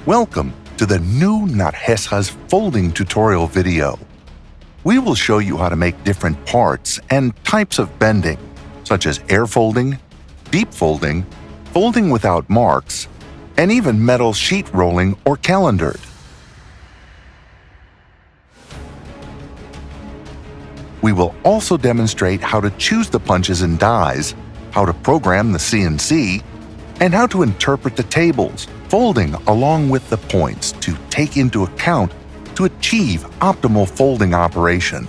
Welcome to the new Nargesa's folding tutorial video. We will show you how to make different parts and types of bending, such as air folding, deep folding, folding without marks, and even metal sheet rolling or calendared. We will also demonstrate how to choose the punches and dies, how to program the CNC, and how to interpret the tables, folding along with the points to take into account to achieve optimal folding operation.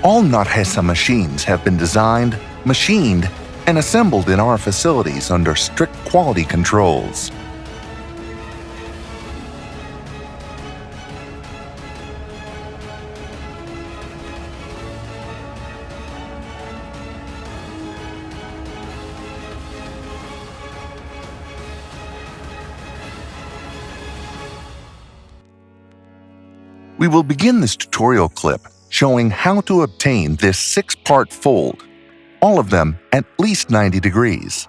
All Nargesa machines have been designed, machined, and assembled in our facilities under strict quality controls. We will begin this tutorial clip showing how to obtain this 6-part fold, all of them at least 90 degrees.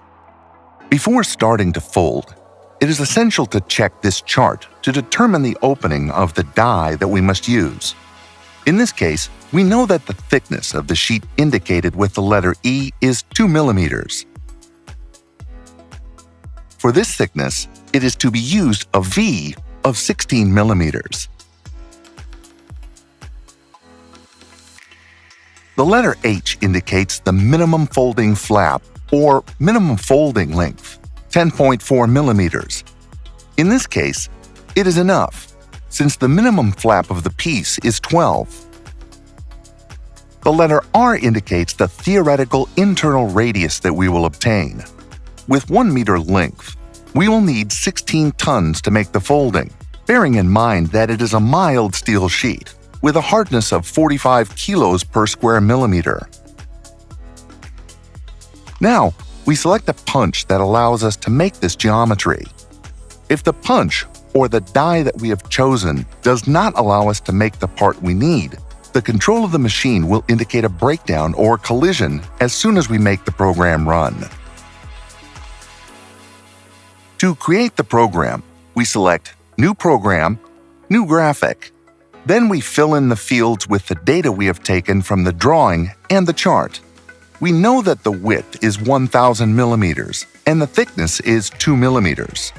Before starting to fold, it is essential to check this chart to determine the opening of the die that we must use. In this case, we know that the thickness of the sheet indicated with the letter E is 2 millimeters. For this thickness, it is to be used a V of 16 millimeters. The letter H indicates the minimum folding flap, or minimum folding length, 10.4 millimeters. In this case, it is enough, since the minimum flap of the piece is 12. The letter R indicates the theoretical internal radius that we will obtain. With 1 meter length, we will need 16 tons to make the folding, bearing in mind that it is a mild steel sheet, with a hardness of 45 kilos per square millimeter. Now, we select a punch that allows us to make this geometry. If the punch, or the die that we have chosen, does not allow us to make the part we need, the control of the machine will indicate a breakdown or collision as soon as we make the program run. To create the program, we select New Program, New Graphic. Then we fill in the fields with the data we have taken from the drawing and the chart. We know that the width is 1000 millimeters and the thickness is 2 millimeters.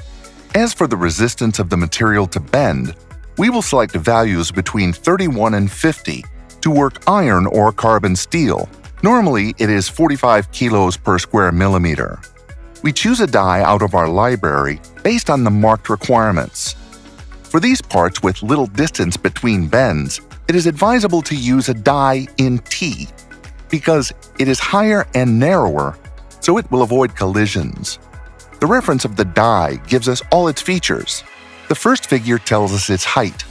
As for the resistance of the material to bend, we will select values between 31 and 50 to work iron or carbon steel. Normally, it is 45 kilos per square millimeter. We choose a die out of our library based on the marked requirements. For these parts with little distance between bends, it is advisable to use a die in T, because it is higher and narrower, so it will avoid collisions. The reference of the die gives us all its features. The first figure tells us its height.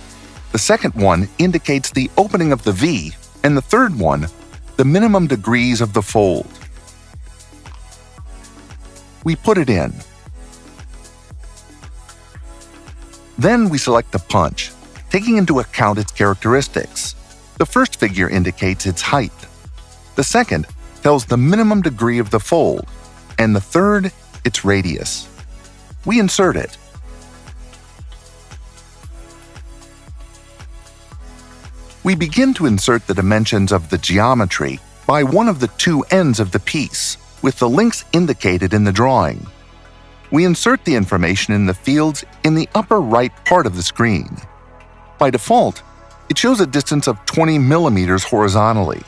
The second one indicates the opening of the V, and the third one, the minimum degrees of the fold. We put it in. Then we select the punch, taking into account its characteristics. The first figure indicates its height. The second tells the minimum degree of the fold, and the third, its radius. We insert it. We begin to insert the dimensions of the geometry by one of the two ends of the piece, with the links indicated in the drawing. We insert the information in the fields in the upper right part of the screen. By default, it shows a distance of 20 millimeters horizontally.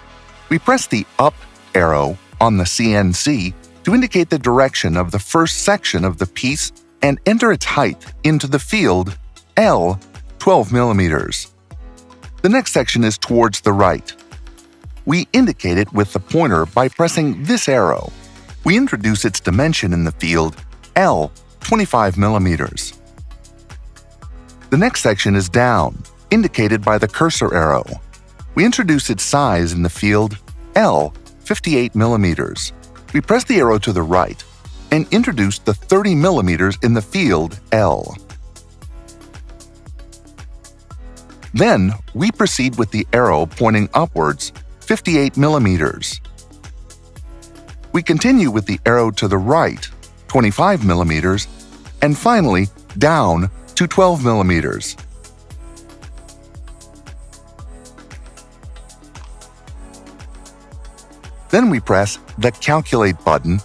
We press the up arrow on the CNC to indicate the direction of the first section of the piece and enter its height into the field L, 12 millimeters. The next section is towards the right. We indicate it with the pointer by pressing this arrow. We introduce its dimension in the field L, 25 millimeters. The next section is down, indicated by the cursor arrow. We introduce its size in the field L, 58 millimeters. We press the arrow to the right and introduce the 30 millimeters in the field L. Then, we proceed with the arrow pointing upwards, 58 millimeters. We continue with the arrow to the right, 25 millimeters, and finally down to 12 millimeters. Then we press the Calculate button,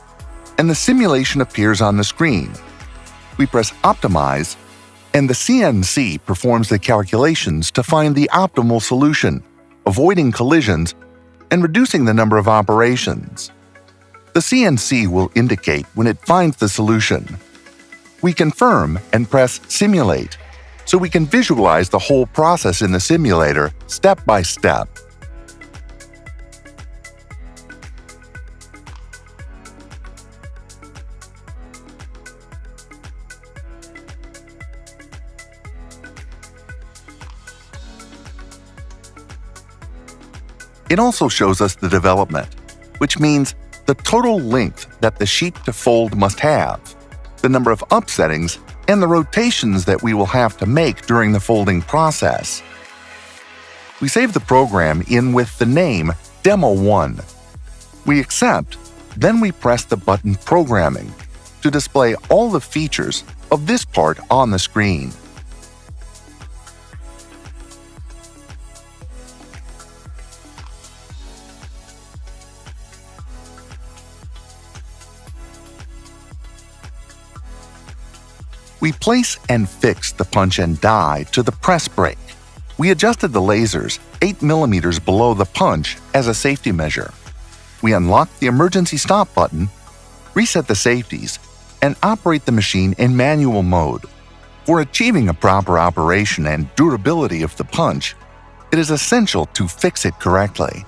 and the simulation appears on the screen. We press Optimize, and the CNC performs the calculations to find the optimal solution, avoiding collisions and reducing the number of operations. The CNC will indicate when it finds the solution. We confirm and press Simulate, so we can visualize the whole process in the simulator step by step. It also shows us the development, which means the total length that the sheet to fold must have, the number of upsettings, and the rotations that we will have to make during the folding process. We save the program in with the name Demo 1. We accept, then we press the button Programming to display all the features of this part on the screen. We place and fix the punch and die to the press brake. We adjusted the lasers 8 millimeters below the punch as a safety measure. We unlock the emergency stop button, reset the safeties, and operate the machine in manual mode. For achieving a proper operation and durability of the punch, it is essential to fix it correctly.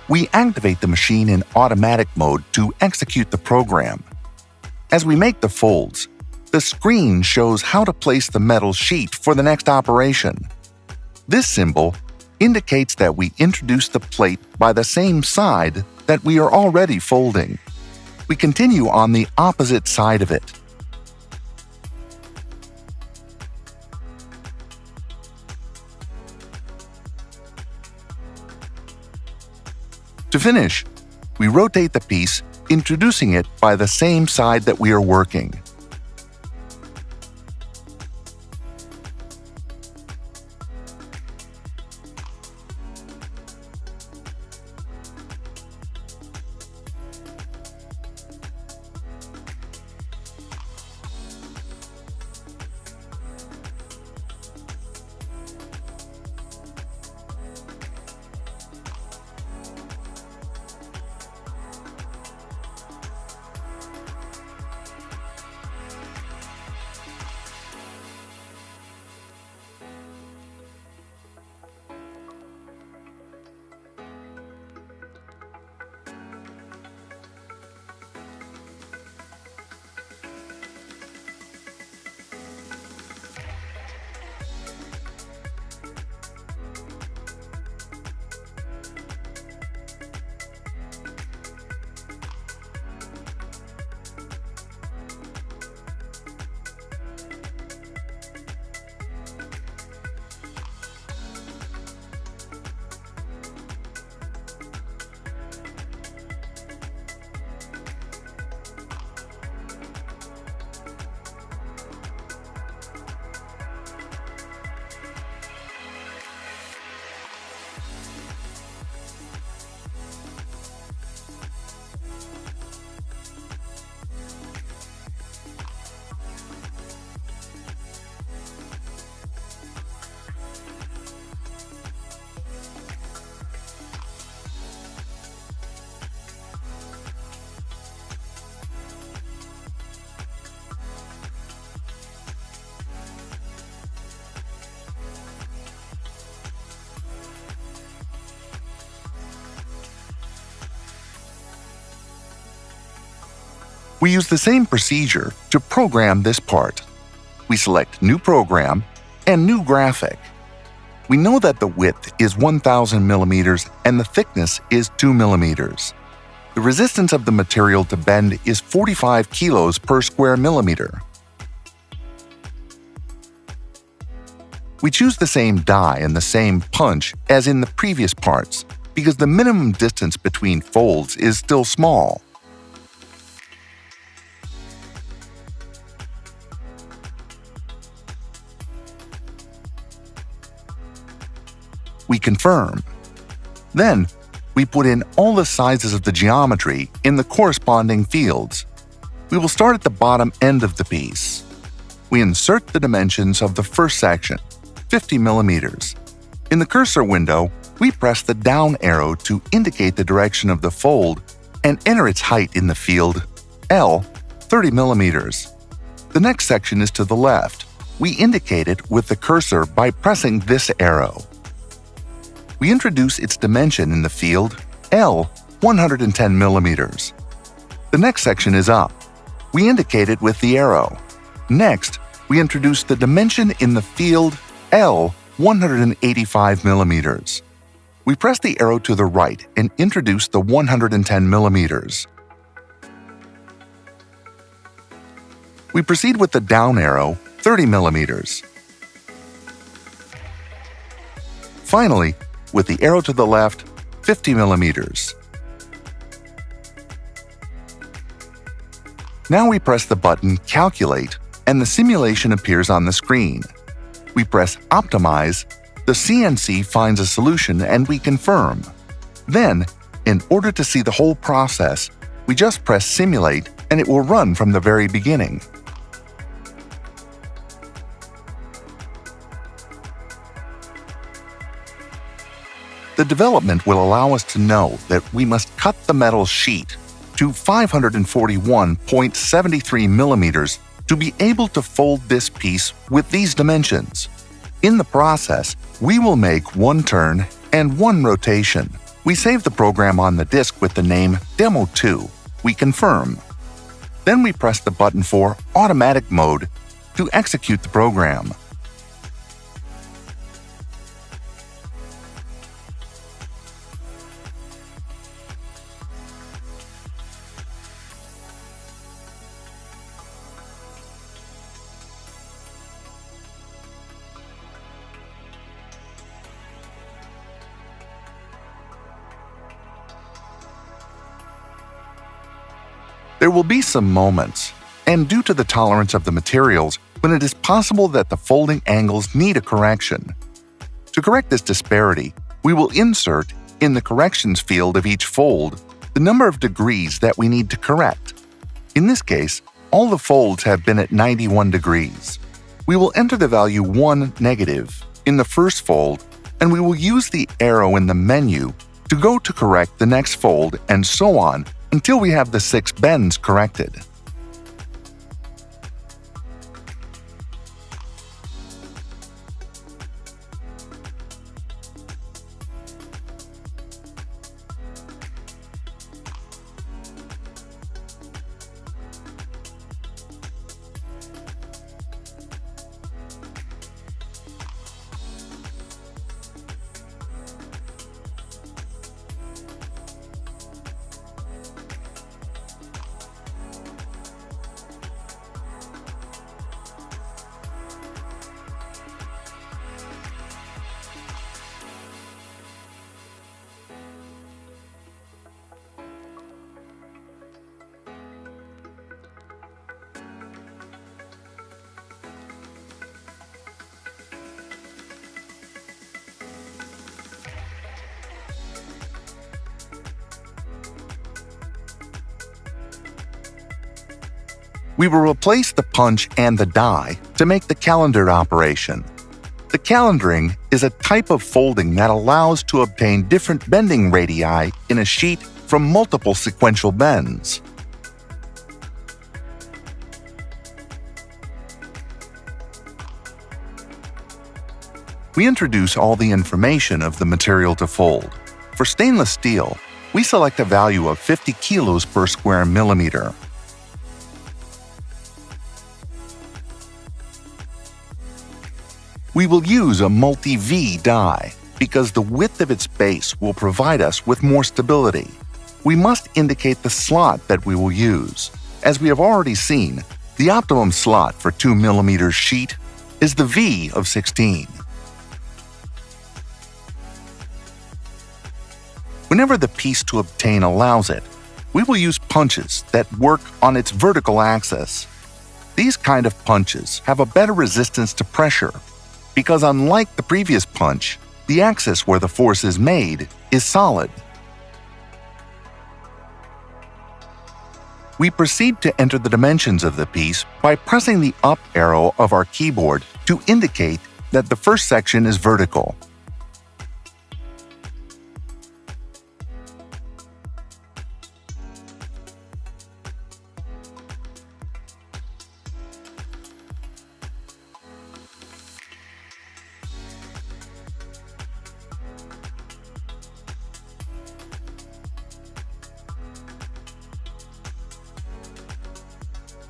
We activate the machine in automatic mode to execute the program. As we make the folds, the screen shows how to place the metal sheet for the next operation. This symbol indicates that we introduce the plate by the same side that we are already folding. We continue on the opposite side of it. To finish, we rotate the piece, introducing it by the same side that we are working. We use the same procedure to program this part. We select New Program and New Graphic. We know that the width is 1,000 millimeters and the thickness is 2 millimeters. The resistance of the material to bend is 45 kilos per square millimeter. We choose the same die and the same punch as in the previous parts because the minimum distance between folds is still small. We confirm. Then, we put in all the sizes of the geometry in the corresponding fields. We will start at the bottom end of the piece. We insert the dimensions of the first section, 50 millimeters. In the cursor window, we press the down arrow to indicate the direction of the fold and enter its height in the field L, 30 millimeters. The next section is to the left. We indicate it with the cursor by pressing this arrow. We introduce its dimension in the field L, 110 millimeters. The next section is up. We indicate it with the arrow. Next, we introduce the dimension in the field L, 185 millimeters. We press the arrow to the right and introduce the 110 millimeters. We proceed with the down arrow, 30 millimeters. Finally, with the arrow to the left, 50 millimeters. Now we press the button Calculate and the simulation appears on the screen. We press Optimize, the CNC finds a solution and we confirm. Then, in order to see the whole process, we just press Simulate and it will run from the very beginning. The development will allow us to know that we must cut the metal sheet to 541.73 millimeters to be able to fold this piece with these dimensions. In the process, we will make one turn and one rotation. We save the program on the disk with the name Demo 2. We confirm. Then we press the button for Automatic Mode to execute the program. There will be some moments, and due to the tolerance of the materials, when it is possible that the folding angles need a correction. To correct this disparity, we will insert, in the corrections field of each fold, the number of degrees that we need to correct. In this case, all the folds have been at 91 degrees. We will enter the value 1 negative in the first fold, and we will use the arrow in the menu to go to correct the next fold and so on until we have the 6 bends corrected. We will replace the punch and the die to make the calendared operation. The calendaring is a type of folding that allows to obtain different bending radii in a sheet from multiple sequential bends. We introduce all the information of the material to fold. For stainless steel, we select a value of 50 kilos per square millimeter. We will use a multi-V die because the width of its base will provide us with more stability. We must indicate the slot that we will use. As we have already seen, the optimum slot for 2 mm sheet is the V of 16. whenever the piece to obtain allows it, we will use punches that work on its vertical axis. These kind of punches have a better resistance to pressure because, unlike the previous punch, the axis where the force is made is solid. We proceed to enter the dimensions of the piece by pressing the up arrow of our keyboard to indicate that the first section is vertical.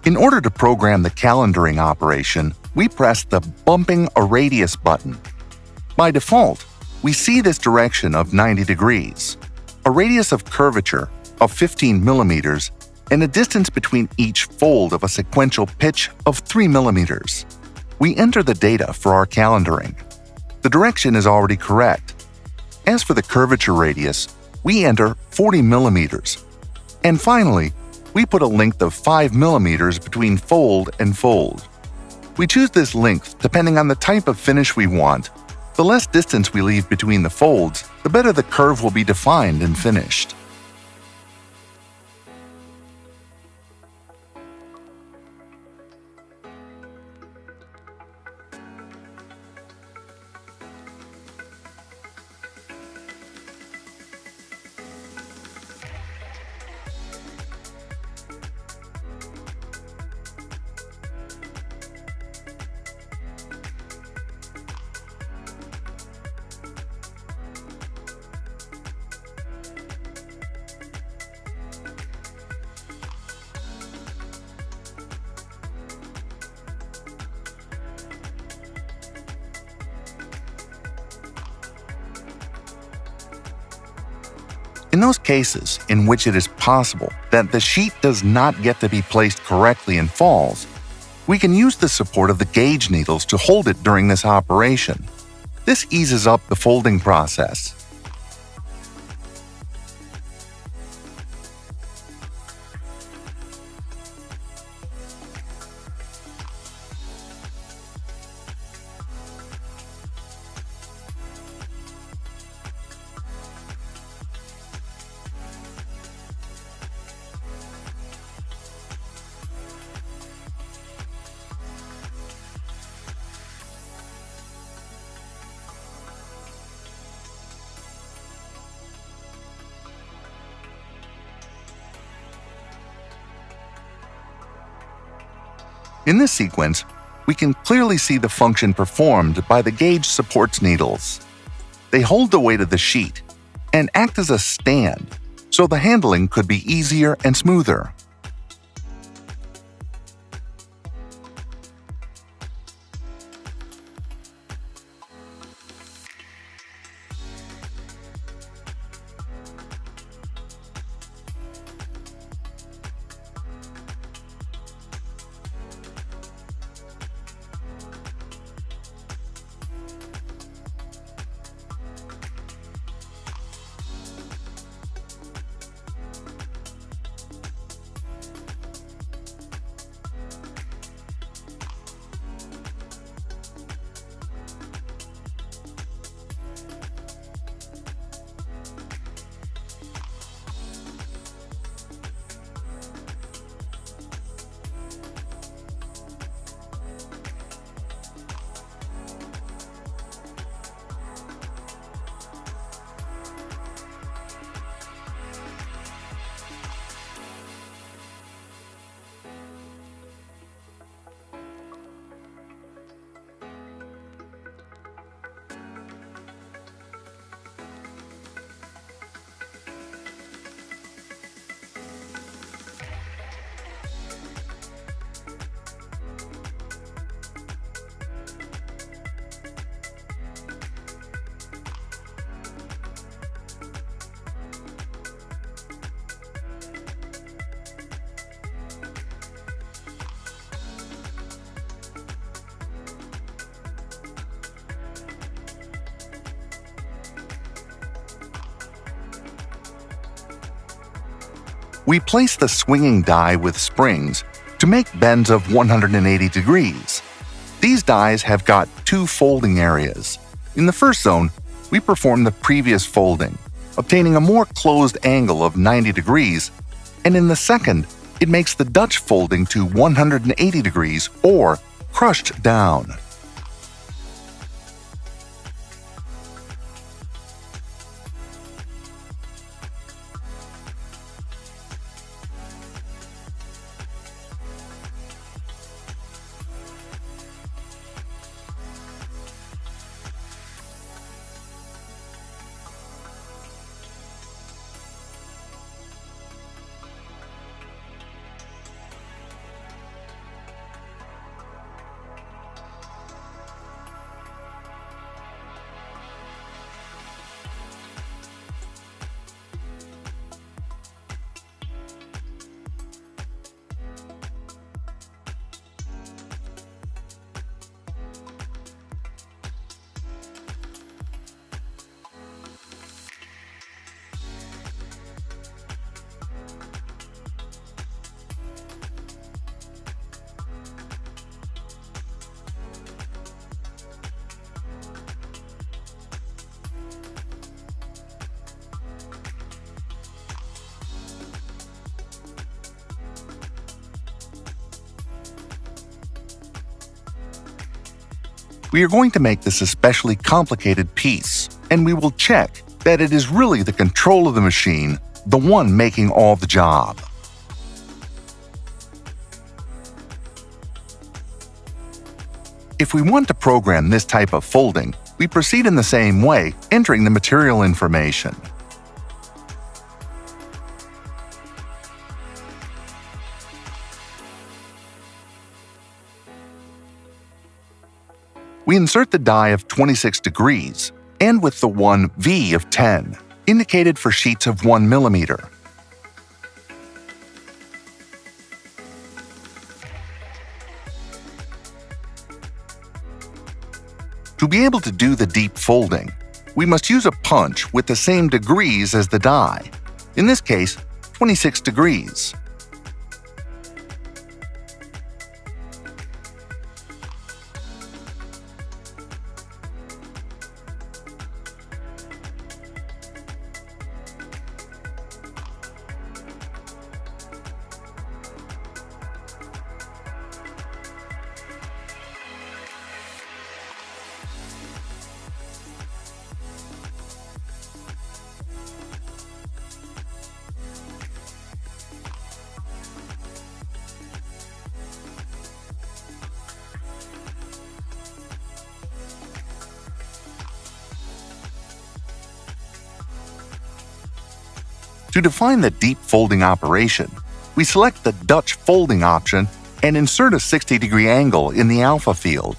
In order to program the calendaring operation, we press the Bumping a Radius button. By default, we see this direction of 90 degrees, a radius of curvature of 15 millimeters, and a distance between each fold of a sequential pitch of 3 millimeters. We enter the data for our calendaring. The direction is already correct. As for the curvature radius, we enter 40 millimeters. And finally, we put a length of 5 millimeters between fold and fold. We choose this length depending on the type of finish we want. The less distance we leave between the folds, the better the curve will be defined and finished. In those cases in which it is possible that the sheet does not get to be placed correctly and falls, we can use the support of the gauge needles to hold it during this operation. This eases up the folding process. In this sequence, we can clearly see the function performed by the gauge supports needles. They hold the weight of the sheet and act as a stand, so the handling could be easier and smoother. We place the swinging die with springs to make bends of 180 degrees. These dies have got two folding areas. In the first zone, we perform the previous folding, obtaining a more closed angle of 90 degrees, and in the second, it makes the Dutch folding to 180 degrees or crushed down. We are going to make this especially complicated piece, and we will check that it is really the control of the machine, the one making all the job. If we want to program this type of folding, we proceed in the same way, entering the material information. We insert the die of 26 degrees and with the one V of 10, indicated for sheets of 1 mm. To be able to do the deep folding, we must use a punch with the same degrees as the die, in this case 26 degrees. To define the deep folding operation, we select the Dutch folding option and insert a 60-degree angle in the alpha field.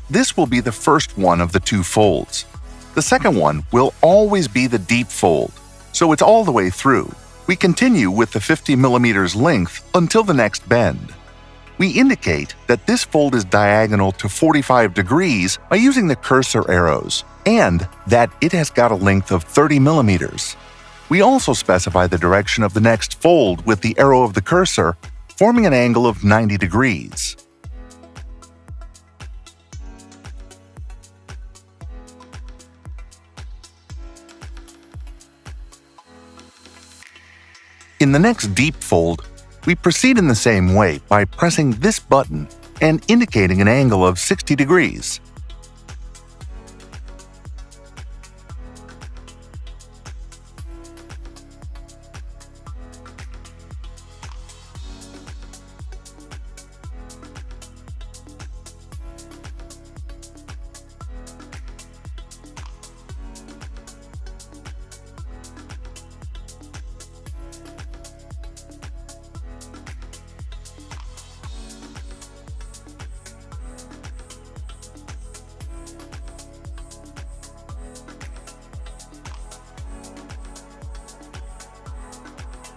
This will be the first one of the two folds. The second one will always be the deep fold, so it's all the way through. We continue with the 50 mm length until the next bend. We indicate that this fold is diagonal to 45 degrees by using the cursor arrows, and that it has got a length of 30 mm. We also specify the direction of the next fold with the arrow of the cursor, forming an angle of 90 degrees. In the next deep fold, we proceed in the same way by pressing this button and indicating an angle of 60 degrees.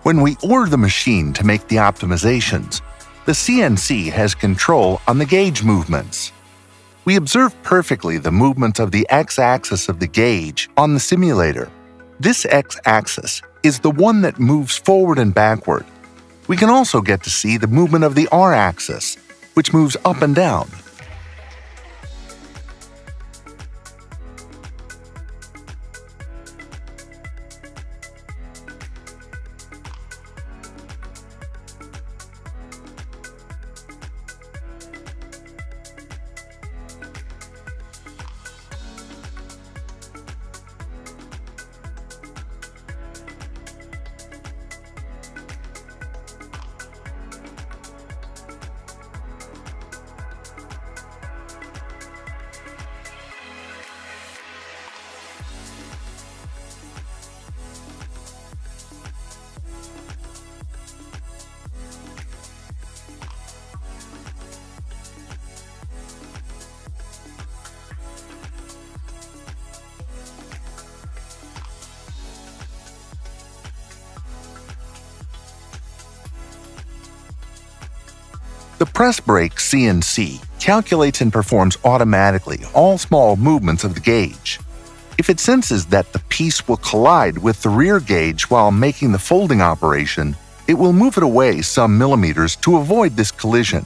When we order the machine to make the optimizations, the CNC has control on the gauge movements. We observe perfectly the movement of the x-axis of the gauge on the simulator. This x-axis is the one that moves forward and backward We can also get to see the movement of the R-axis, which moves up and down. The press brake CNC calculates and performs automatically all small movements of the gauge. If it senses that the piece will collide with the rear gauge while making the folding operation, it will move it away some millimeters to avoid this collision.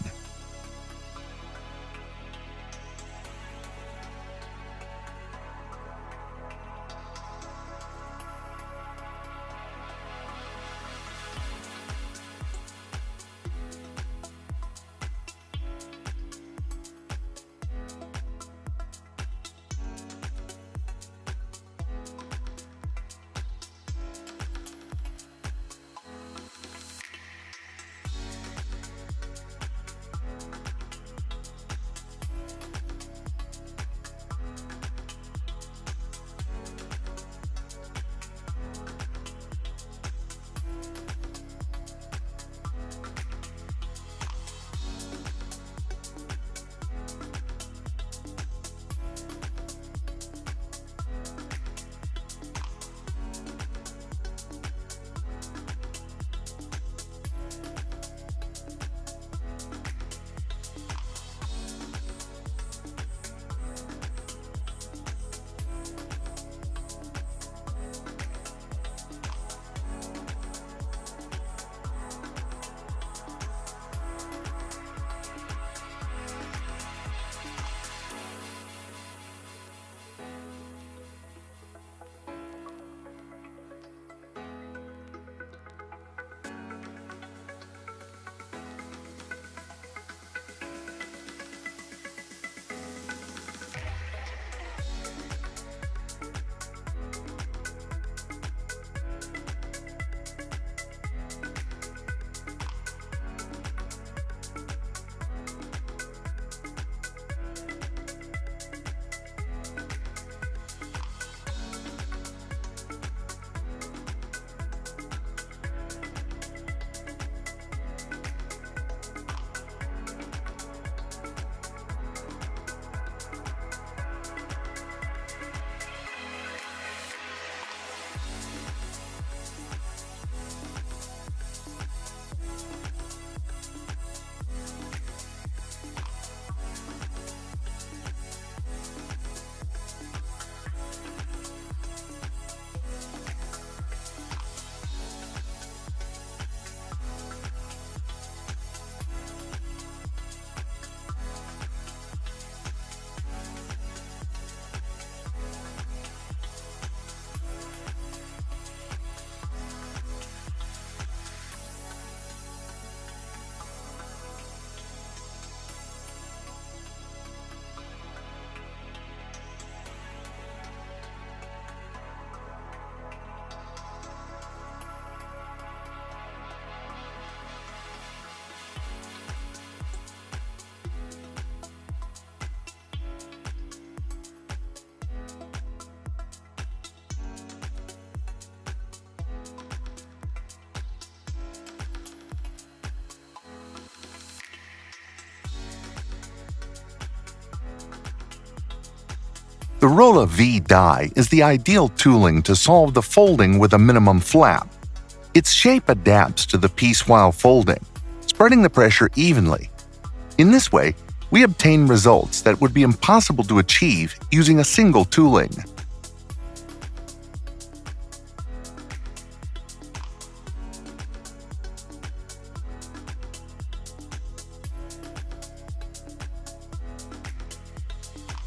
The Rolla V die is the ideal tooling to solve the folding with a minimum flap. Its shape adapts to the piece while folding, spreading the pressure evenly. In this way, we obtain results that would be impossible to achieve using a single tooling.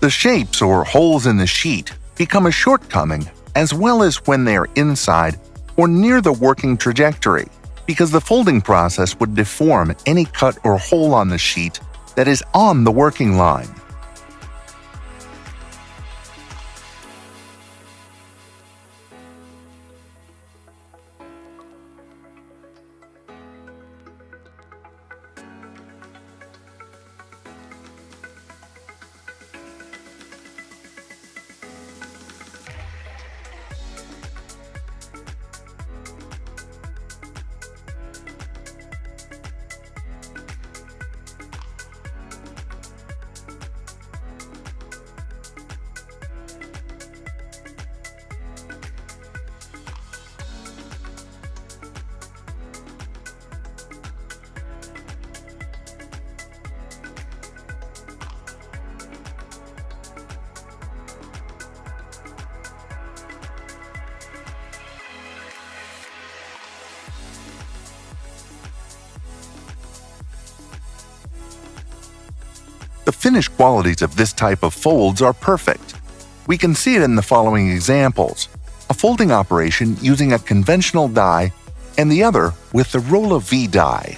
The shapes or holes in the sheet become a shortcoming as well as when they are inside or near the working trajectory, because the folding process would deform any cut or hole on the sheet that is on the working line. The finished qualities of this type of folds are perfect. We can see it in the following examples: a folding operation using a conventional die and the other with the Rolla V die.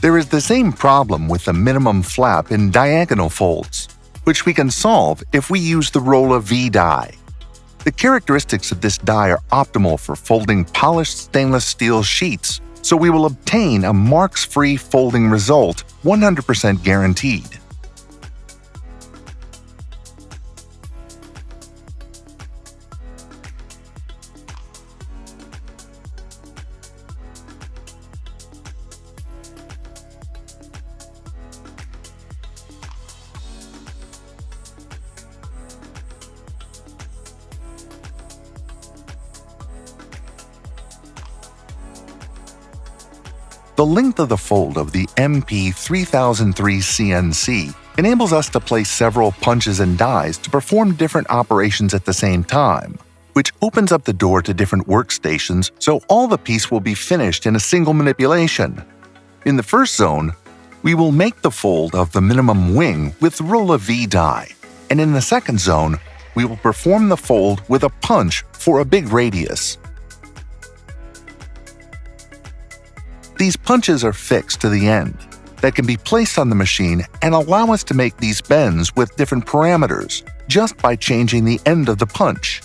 There is the same problem with the minimum flap in diagonal folds, which we can solve if we use the Rolla V die. The characteristics of this die are optimal for folding polished stainless steel sheets, so we will obtain a marks-free folding result, 100% guaranteed. The length of the fold of the MP3003CNC enables us to place several punches and dies to perform different operations at the same time, which opens up the door to different workstations so all the piece will be finished in a single manipulation. In the first zone, we will make the fold of the minimum wing with Rolla V die, and in the second zone, we will perform the fold with a punch for a big radius. These punches are fixed to the end that can be placed on the machine and allow us to make these bends with different parameters just by changing the end of the punch.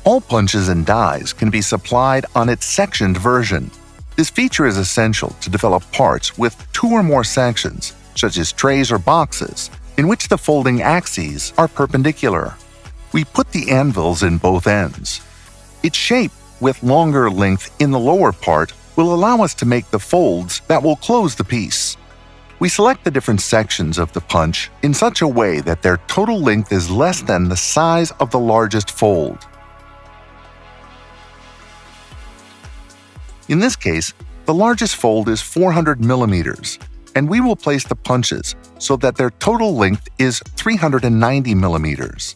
All punches and dies can be supplied on its sectioned version. This feature is essential to develop parts with 2 or more sections, such as trays or boxes, in which the folding axes are perpendicular. We put the anvils in both ends. Its shape, with longer length in the lower part, will allow us to make the folds that will close the piece. We select the different sections of the punch in such a way that their total length is less than the size of the largest fold. In this case, the largest fold is 400 millimeters, and we will place the punches so that their total length is 390 millimeters.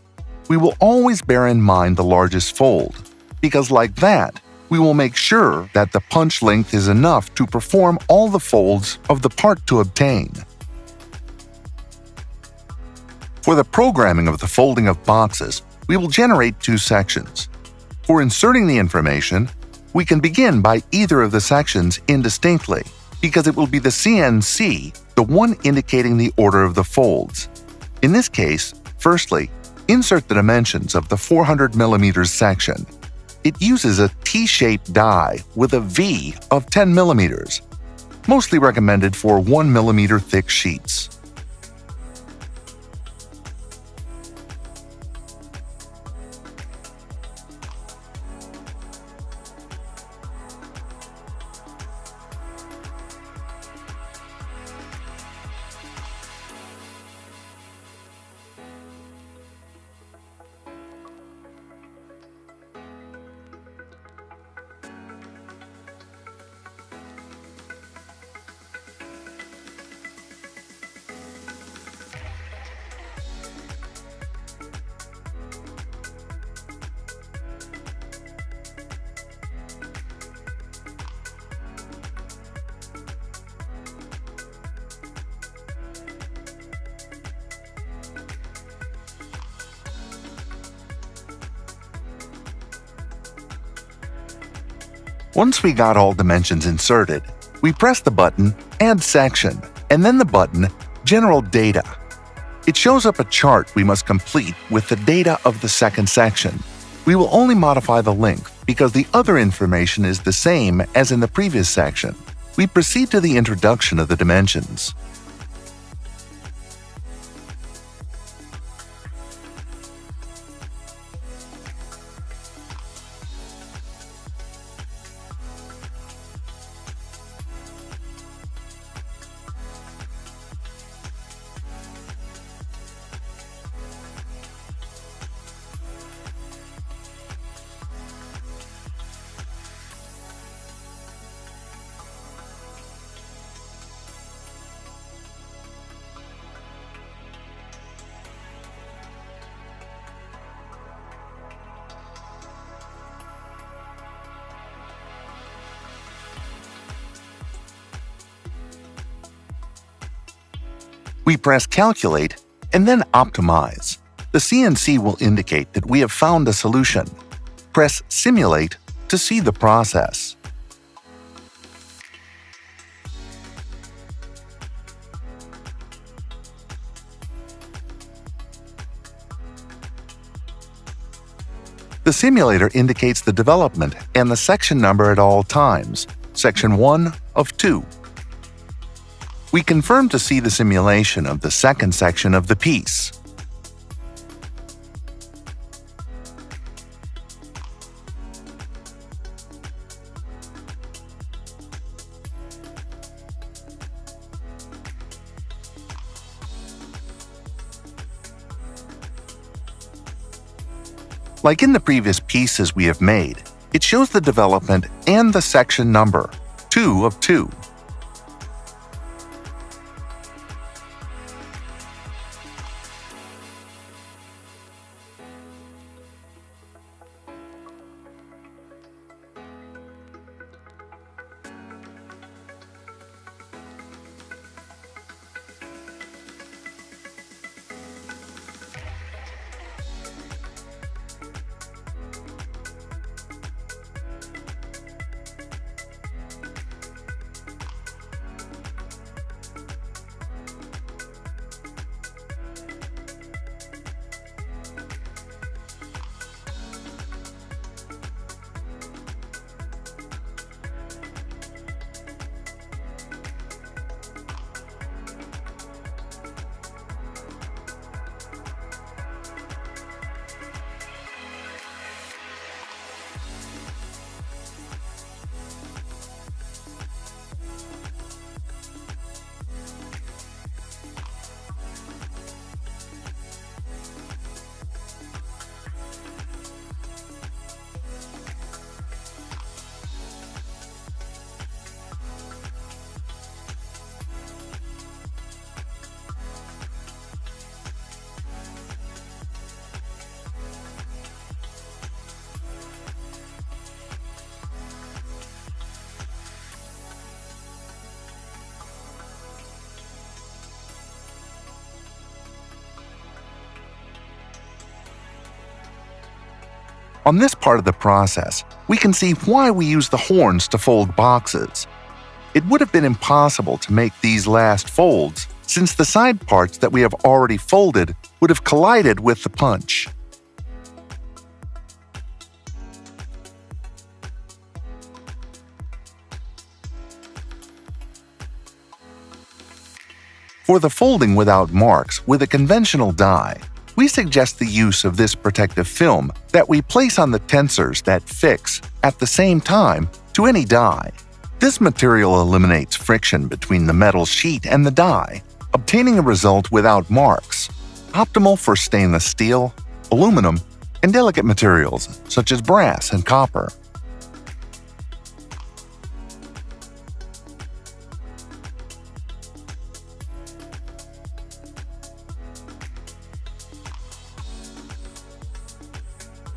We will always bear in mind the largest fold, because like that, We will make sure that the punch length is enough to perform all the folds of the part to obtain. For the programming of the folding of boxes, we will generate two sections. For inserting the information, we can begin by either of the sections indistinctly, because it will be the CNC, the one indicating the order of the folds. In this case, firstly, insert the dimensions of the 400 mm section. It uses a T-shaped die with a V of 10 mm, mostly recommended for 1 mm thick sheets. Once we got all dimensions inserted, we press the button Add Section and then the button General Data. It shows up a chart we must complete with the data of the second section. We will only modify the length because the other information is the same as in the previous section. We proceed to the introduction of the dimensions. We press Calculate and then Optimize. The CNC will indicate that we have found a solution. Press Simulate to see the process. The simulator indicates the development and the section number at all times, section 1 of 2. We confirm to see the simulation of the second section of the piece. Like in the previous pieces we have made, it shows the development and the section number, 2 of 2. On this part of the process, we can see why we use the horns to fold boxes. It would have been impossible to make these last folds since the side parts that we have already folded would have collided with the punch. For the folding without marks with a conventional die, we suggest the use of this protective film that we place on the tensors that fix, at the same time, to any die. This material eliminates friction between the metal sheet and the die, obtaining a result without marks, optimal for stainless steel, aluminum, and delicate materials such as brass and copper.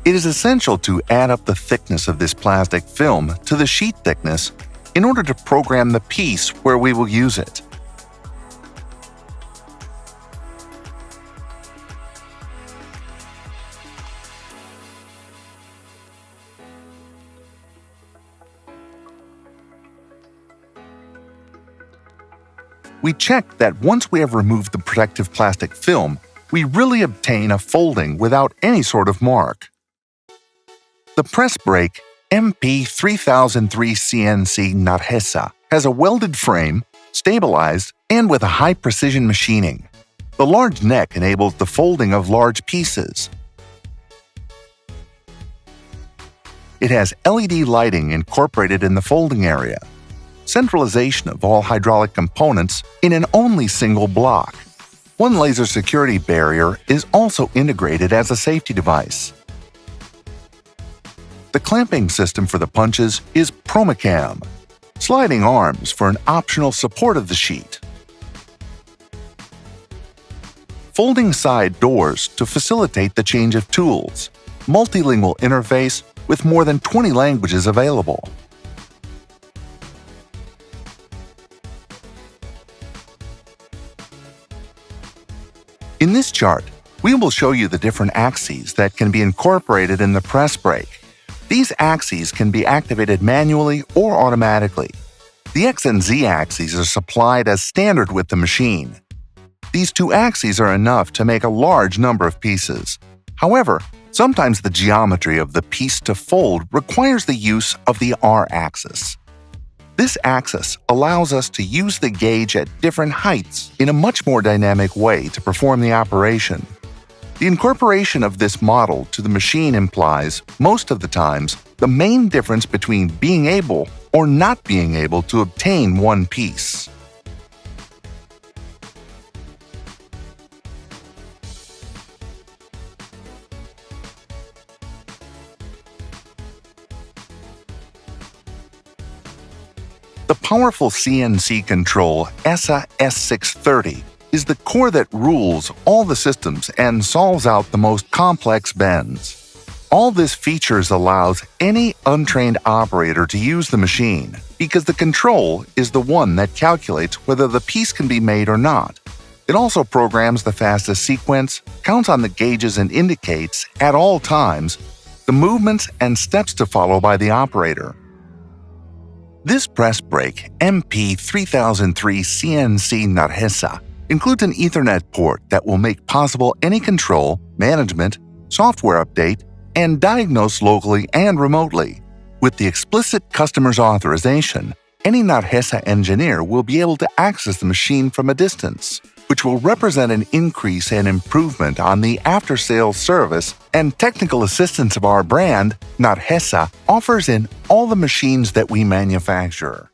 It is essential to add up the thickness of this plastic film to the sheet thickness in order to program the piece where we will use it. We check that once we have removed the protective plastic film, we really obtain a folding without any sort of mark. The press brake MP3003CNC Nargesa has a welded frame, stabilized, and with a high-precision machining. The large neck enables the folding of large pieces. It has LED lighting incorporated in the folding area, centralization of all hydraulic components in an only single block. One laser security barrier is also integrated as a safety device. The clamping system for the punches is Promicam, sliding arms for an optional support of the sheet, folding side doors to facilitate the change of tools, multilingual interface with more than 20 languages available. In this chart, we will show you the different axes that can be incorporated in the press brake. These axes can be activated manually or automatically. The X and Z axes are supplied as standard with the machine. These two axes are enough to make a large number of pieces. However, sometimes the geometry of the piece to fold requires the use of the R axis. This axis allows us to use the gauge at different heights in a much more dynamic way to perform the operation. The incorporation of this model to the machine implies, most of the times, the main difference between being able or not being able to obtain one piece. The powerful CNC control ESA S630 is the core that rules all the systems and solves out the most complex bends. All this features allows any untrained operator to use the machine because the control is the one that calculates whether the piece can be made or not. It also programs the fastest sequence, counts on the gauges and indicates, at all times, the movements and steps to follow by the operator. This press brake MP3003CNC Nargesa includes an Ethernet port that will make possible any control, management, software update, and diagnose locally and remotely. With the explicit customer's authorization, any Nargesa engineer will be able to access the machine from a distance, which will represent an increase and improvement on the after-sales service and technical assistance of our brand, Nargesa, offers in all the machines that we manufacture.